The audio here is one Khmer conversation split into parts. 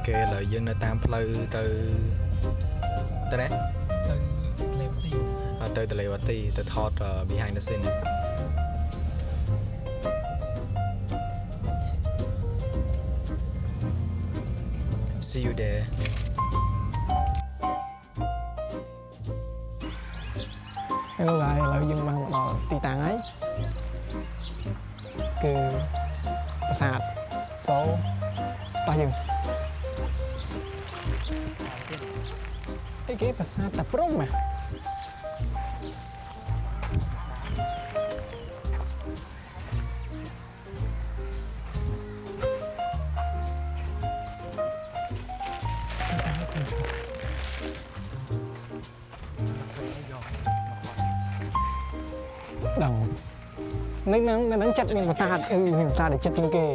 គេឥឡូវយើងនៅតាមផ្លូវទៅណា ទៅទលេវត្ទីទៅថត behind the scene see you there ឥឡូវយើងមកដល់ទីតាំងហើយគឺប្រាសាទសូតោះយើងគេប្រាសាទតាព្រំហ៎ដល់នឹងចិត្តមានប្រាសាទមានប្រាសាទដែលចិត្តជាងគេ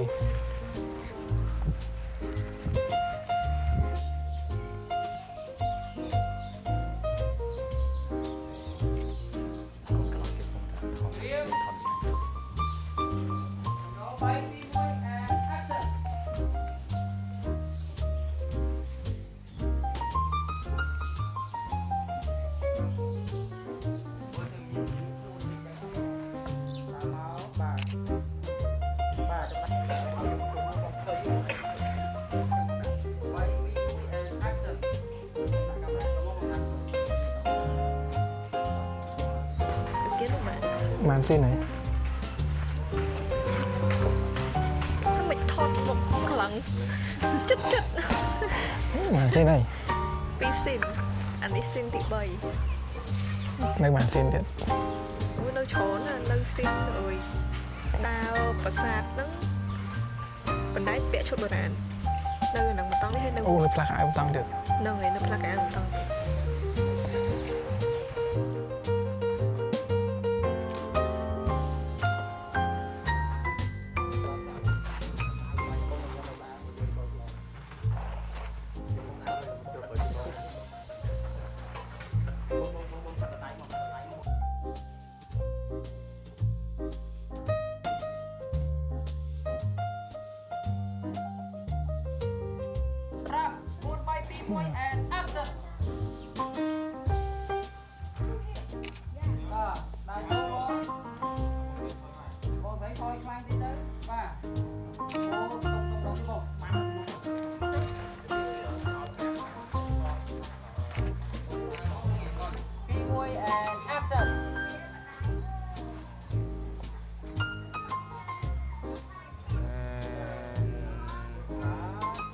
បានស៊ីនហើយមិនថតមុខខ្លាំងចិត្តបានស៊ីនហើយពីស៊ីនអានេះស៊ីនទី3នៅបានស៊ីនទៀតនៅច្រើនណានៅស៊ីនអើយដើរប្រាសាទហ្នឹងបណ្ដៃពាក់ឈុតបុរាណនៅនឹងបន្តនេះហើយនៅអូនៅផ្លាកអាវបន្តទៀតនឹងហើយនៅផ្លាកអាវបន្តទៀតand action បាទដល់ចូលបងស្រីខ້ອຍខ្លាំងតិចទៅបាទអូទុំបងម៉ាន់ពី1 and action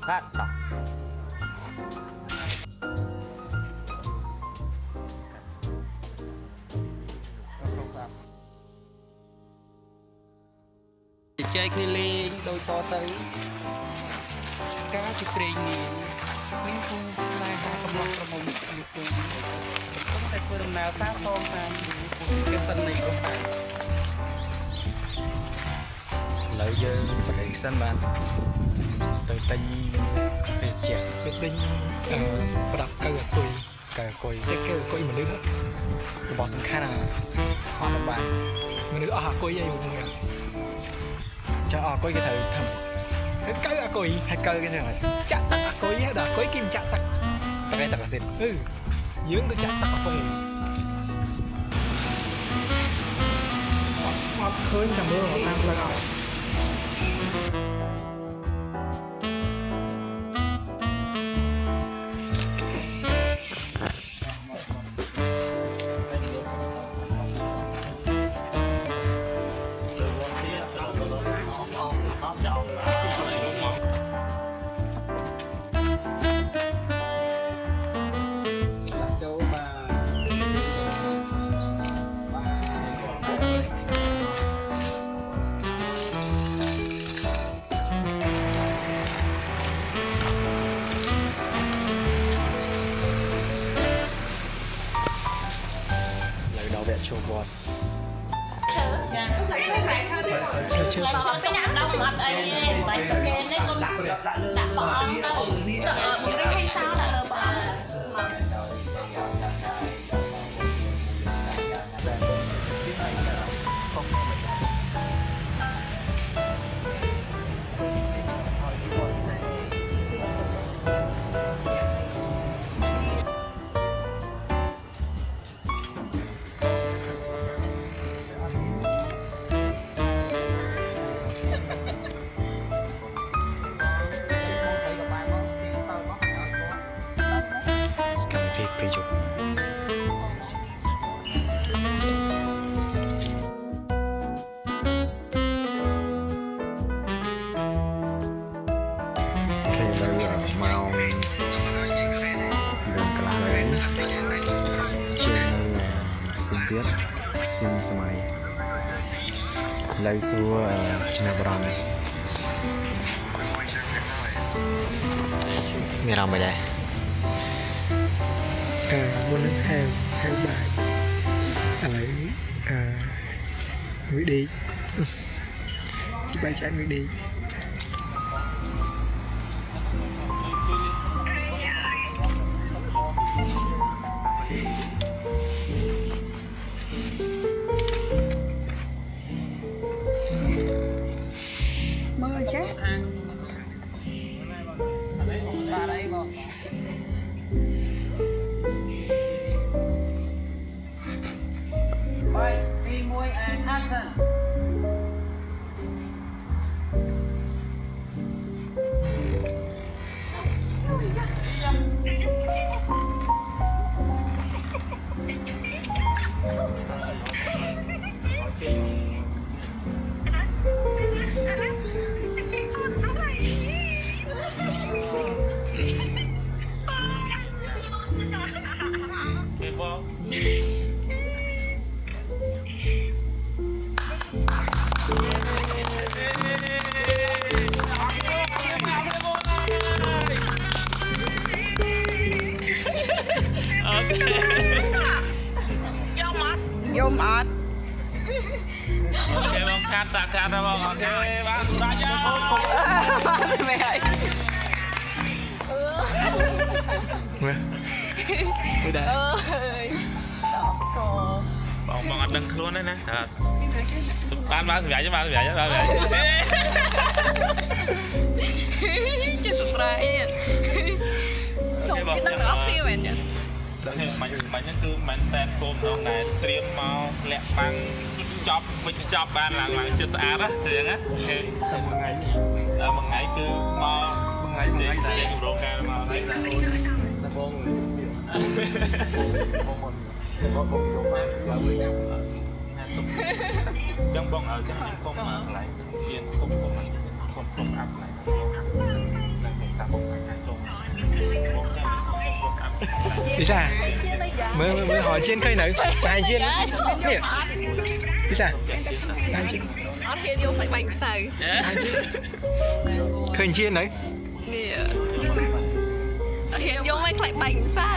បាទដល់ចែកគ្នាលេងដូចតទៅការជាព្រេងនេះមានគូស្នេហាកំឡុងប្រមុំនេះគូកំពុងតែធ្វើដំណើរសាសងតាមគេសិននៃកសាឥឡូវយើងបរិយាសិនបានទៅទិញភេសជ្ជៈទៅទិញប្រដាប់កៅអគុយតែកៅអគុយមនុស្សរបស់សំខាន់អត់បានមនុស្សអស់អគុយអីមួយចាអគុយគេត្រូវធ្វើកៅអគុយហើយកៅគេធ្វើចាក់ទឹកអគុយដល់អគុយគេមិនចាក់ទឹកទឹកឯទឹកអាស៊ីតយើងទៅចាក់ទឹកអគុយអត់ឃើញតែមើលតាមផ្លូវអត់ចូលវត្តឈើពេលដាក់ដល់អត់អីទេបាច់ទៅគេនេះកុំដាក់បងអង្គទៅមួយរីកឲ្យសោដាក់លើបងអ កម្មវិធីព្រៃយប់អូខេឥឡូវម៉ោង4 កន្លះហើយជាងស៊ីនទៀតស៊ីនសម័យឥឡូវសួរចំណាប់អារម្មណ៍មានអារម្មណ៍មិនដែរ មុននឹងហៅបាយឥឡូវមួយដេកបាយចាក់មួយដេក មើលចេះ យំអត់ អូខេបងកាត់តាកាត់បងអូខេបានបាច់យក បានមែនហើយ មួយដែរ បងអត់ដឹងខ្លួនទេណាសុំបានសម្រាប់បានសម្រាប់បានចេះសម្រាប់ទៀតចូលពីដឹងដល់គ្នាមែនទេ ដឹងទេបាញ់ហ្នឹងគឺមិនតែគោមដងដែរត្រៀមមកលាក់បាំងចប់វិចចប់បានឡើងចិត្តស្អាតណាទៅអញ្ចឹងណាអូខេ តែមួយថ្ងៃនេះ ដល់មួយថ្ងៃគឺមកមួយថ្ងៃចេញកម្រងការមកហើយណាអូន តែបងបងយកបានឡើងវិញ ចឹងបងឲ្យចឹងខ្ញុំសុំកន្លែងមានសុំអាប់ឡើងតែតាមបងខាងចុងបងចាំសុំអាប់ ទីសាមើលhỏi chiên khơi nữ hai chiên nè tí sao hai chiên អត់ហ៊ានយកផ្លែបាញ់ខ្សៅ khơi chiên nữ នេះអត់ហ៊ានយកផ្លែបាញ់ខ្សៅ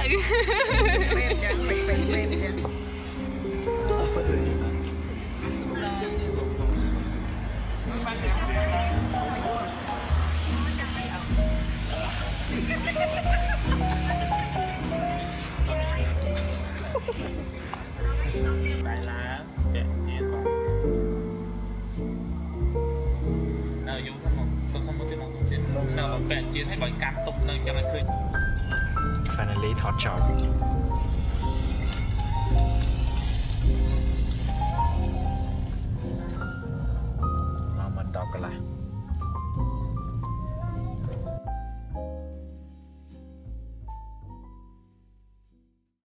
ពេលយ៉ាងពេលយ៉ាង đại lá đẹp nhiên vào nào dùng xong một cái món tiền nào bẹn chiến hay bánh cam tục nơi cho nó khơi finally ថតចប់